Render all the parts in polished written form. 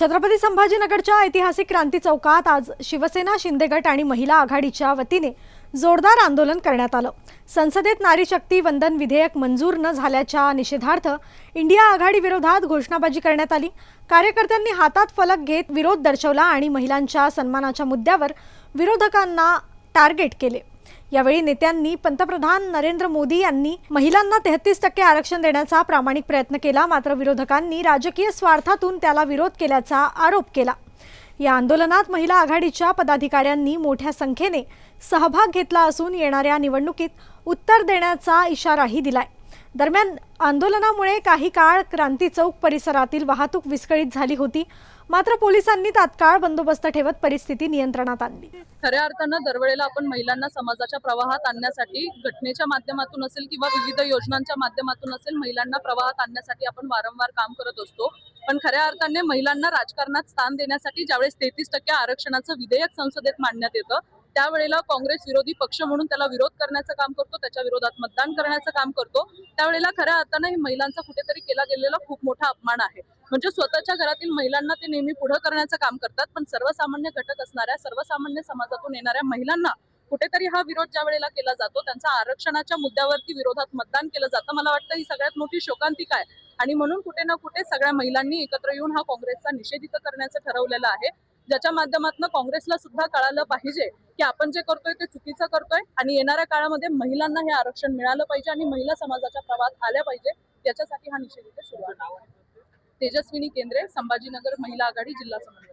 छत्रपती संभाजीनगरच्या ऐतिहासिक क्रांती चौकात आज शिवसेना शिंदे गट आणि महिला आघाडीच्या वतीने जोरदार आंदोलन करण्यात आलं। संसदेत नारी शक्ती वंदन विधेयक मंजूर न झाल्याच्या निषेधार्थ इंडिया आघाडी विरोधात घोषणाबाजी करण्यात आली। कार्यकर्त्यांनी हातात फलक घेत विरोध दर्शवला आणि महिलांच्या सन्मानाच्या मुद्द्यावर विरोधकांना टार्गेट केले। यावेळी नेत्यांनी पंतप्रधान नरेंद्र मोदी यांनी महिलांना 33% आरक्षण देण्याचा प्रामाणिक प्रयत्न केला, मात्र विरोधकांनी राजकीय स्वार्थातून त्याला विरोध केल्याचा आरोप केला। या आंदोलनात महिला आघाडीच्या पदाधिकाऱ्यांनी मोठ्या संख्येने सहभाग घेतला असून येणाऱ्या निवडणुकीत उत्तर देण्याचा इशाराही दिलाय। दरम्यान आंदोलनामुळे काही काळ क्रांती चौक परिसरातील वाहतूक विस्कळीत झाली होती, मात्र पोलिसांनी तात्काळ बंदोबस्त ठेवत परिस्थिती नियंत्रणात आणली। खऱ्या अर्थानं दरवेळेला आपण महिलांना समाजाच्या प्रवाहात आणण्यासाठी घटनेच्या माध्यमातून असेल किंवा विविध योजनांच्या माध्यमातून असेल महिलांना प्रवाहात आणण्यासाठी आपण वारंवार काम करत असतो। पण खऱ्या अर्थाने महिलांना राजकारणात स्थान देण्यासाठी ज्यावेळेस 33% आरक्षणाचं विधेयक संसदेत मांडण्यात येतं त्यावेळेला काँग्रेस विरोधी पक्ष म्हणून त्याला विरोध करण्याचं काम करतो, त्याच्या विरोधात मतदान करण्याचं काम करतो। त्यावेळेला खऱ्या अर्थानं हे महिलांचा कुठेतरी केला गेलेला खूप मोठा अपमान आहे। म्हणजे स्वतःच्या घरातील महिलांना ते नेहमी पुढे करण्याचं काम करतात, पण सर्वसामान्य घटक असणाऱ्या सर्वसामान्य समाजातून येणाऱ्या महिलांना कुठेतरी हा विरोध ज्या वेळेला केला जातो, त्यांचा आरक्षणाच्या मुद्द्यावरती विरोधात मतदान केलं जातं। मला वाटतं ही सगळ्यात मोठी शोकांतिका आहे आणि म्हणून कुठे ना कुठे सगळ्या महिलांनी एकत्र येऊन हा काँग्रेसचा निषेध इथं करण्याचं ठरवलेलं आहे, ज्याच्या माध्यमातून काँग्रेसला सुद्धा कळालं पाहिजे की आपण जे करतोय ते चुकीचं करतोय आणि येणाऱ्या काळामध्ये महिलांना हे आरक्षण मिळालं पाहिजे आणि महिला समाजाच्या प्रवाहात आल्या पाहिजे, याच्यासाठी हा निषेध इथे सुरू आहे। तेजस्विनी केंद्रे, संभाजीनगर महिला आघाडी, जिल्हा समन्वय।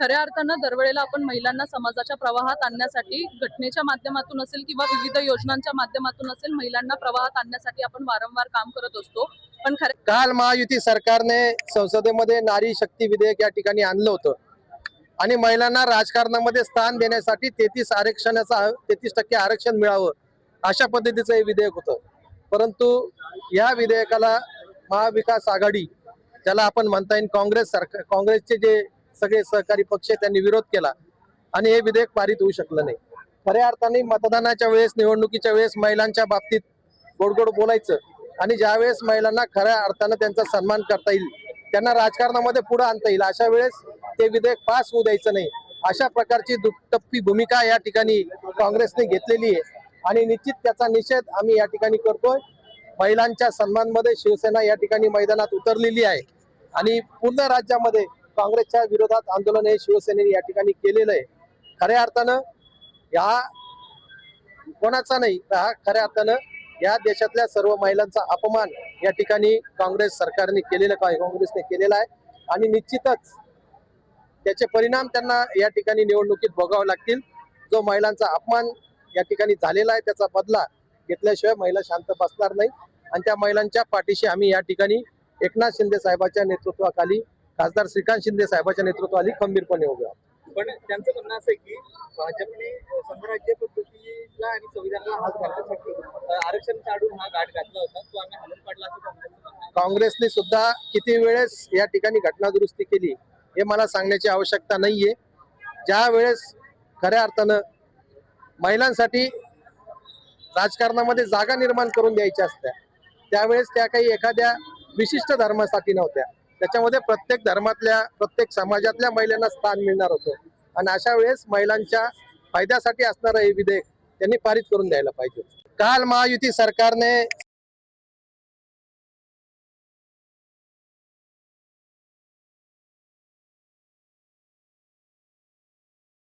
खऱ्या अर्थानं दरवेळेला आपण महिलांना समाजाच्या प्रवाहात आणण्यासाठी घटनेच्या माध्यमातून असेल किंवा विविध योजनांच्या माध्यमातून असेल महिलांना प्रवाहात आणण्यासाठी आपण वारंवार काम करत असतो। पण काल महायुती सरकारने संसदेमध्ये नारी शक्ती विधेयक या ठिकाणी आणलं होतं आणि महिलांना राजकारणामध्ये स्थान देण्यासाठी 33% आरक्षण मिळावं अशा पद्धतीचं हे विधेयक होतं। परंतु या विधेयकाला महाविकास आघाडी, ज्याला आपण म्हणता येईल काँग्रेसचे जे सगळे सहकारी पक्ष त्यांनी विरोध केला आणि हे विधेयक पारित होऊ शकलं नाही। खऱ्या अर्थाने मतदानाच्या वेळेस, निवडणुकीच्या वेळेस महिलांच्या बाबतीत गोड बोलायचं आणि ज्यावेळेस महिलांना खऱ्या अर्थानं त्यांचा सन्मान करता येईल, त्यांना राजकारणामध्ये पुढे आणता येईल, अशा वेळेस ते विधेयक पास होऊ द्यायचं नाही, अशा प्रकारची दुटप्पी भूमिका या ठिकाणी काँग्रेसने घेतलेली आहे आणि निश्चित त्याचा निषेध आम्ही या ठिकाणी करतोय। महिलांच्या सन्मानमध्ये शिवसेना या ठिकाणी मैदानात उतरलेली आहे आणि पूर्ण राज्यामध्ये काँग्रेसच्या विरोधात आंदोलन हे शिवसेनेने या ठिकाणी केलेलं आहे। खऱ्या अर्थानं या कोणाचा नाही, हा खऱ्या अर्थानं या देशातल्या सर्व महिलांचा अपमान या ठिकाणी काँग्रेसने केलेला आहे आणि निश्चितच त्याचे परिणाम त्यांना या ठिकाणी निवडणुकीत भोगावे लागतील। जो महिलांचा अपमान या ठिकाणी झालेला आहे त्याचा बदला घेतल्याशिवाय महिला शांत बसणार नाही आणि त्या महिलांच्या पाठीशी आम्ही या ठिकाणी एकनाथ शिंदे साहेबांच्या नेतृत्वाखाली, खासदार श्रीकांत शिंदे साहेबांच्या नेतृत्वाखाली खंबीरपणे उभे आहोत। पण त्यांचं म्हणणं असं आहे की भाजपने संघराज्य पद्धतीला आणि संविधानाला हात घालण्यासाठी आरक्षण काढून हा घाट घातला होता, तो आम्ही हालून काढला असं काँग्रेसने सुद्धा किती वेळेस या ठिकाणी घटना दुरुस्ती केली हे मला सांगण्याची आवश्यकता नाहीये। ज्या वेळेस खऱ्या अर्थानं महिलांसाठी राजकारणामध्ये जागा निर्माण करून द्यायच्या असत्या त्यावेळेस त्या काही एखाद्या विशिष्ट धर्मासाठी नव्हत्या, त्याच्यामध्ये प्रत्येक धर्मातल्या, प्रत्येक समाजातल्या महिलांना स्थान मिळणार होतं आणि अशा वेळेस महिलांच्या फायद्यासाठी असणारं हे विधेयक त्यांनी पारित करून द्यायला पाहिजे। काल महायुती सरकारने